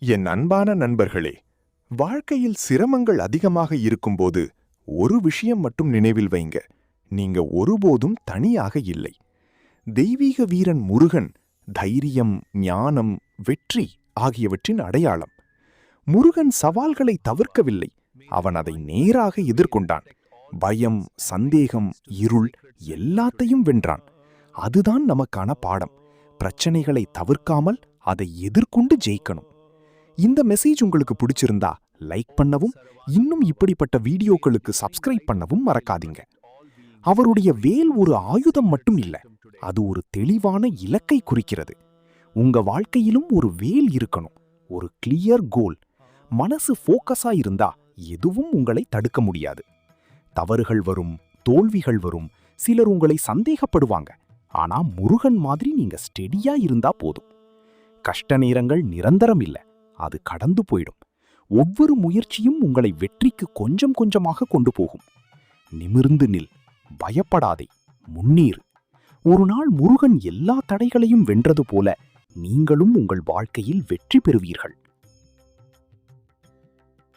என் அன்பான நண்பர்களே, வாழ்க்கையில் சிரமங்கள் அதிகமாக இருக்கும்போது ஒரு விஷயம் மட்டும் நினைவில் வைங்க. நீங்க ஒருபோதும் தனியாக இல்லை. தெய்வீக வீரன் முருகன் தைரியம், ஞானம், வெற்றி ஆகியவற்றின் அடையாளம். முருகன் சவால்களை தவிர்க்கவில்லை, அவன் அதை நேராக எதிர்கொண்டான். பயம், சந்தேகம், இருள் எல்லாத்தையும் வென்றான். அதுதான் நமக்கான பாடம். பிரச்சனைகளை தவிர்க்காமல் அதை எதிர்கொண்டு ஜெயிக்கணும். இந்த மெசேஜ் உங்களுக்கு பிடிச்சிருந்தா லைக் பண்ணவும், இன்னும் இப்படிப்பட்ட வீடியோக்களுக்கு சப்ஸ்கிரைப் பண்ணவும் மறக்காதீங்க. அவருடைய வேல் ஒரு ஆயுதம் மட்டும் இல்ல, அது ஒரு தெளிவான இலக்கை குறிக்கிறது. உங்க வாழ்க்கையிலும் ஒரு வேல் இருக்கணும், ஒரு கிளியர் கோல். மனசு ஃபோக்கஸா இருந்தா எதுவும் உங்களை தடுக்க முடியாது. தவறுகள் வரும், தோல்விகள் வரும், சிலர் உங்களை சந்தேகப்படுவாங்க. ஆனா முருகன் மாதிரி நீங்க ஸ்டெடியா இருந்தா போதும். கஷ்ட நேரங்கள் நிரந்தரம் இல்ல, அது கடந்து போயிடும். ஒவ்வொரு முயற்சியும் உங்களை வெற்றிக்கு கொஞ்சம் கொஞ்சமாக கொண்டு போகும். நிமிர்ந்து நில், பயப்படாதே, முன்னேறு. ஒரு நாள் முருகன் எல்லா தடைகளையும் வென்றது போல நீங்களும் உங்கள் வாழ்க்கையில் வெற்றி பெறுவீர்கள்.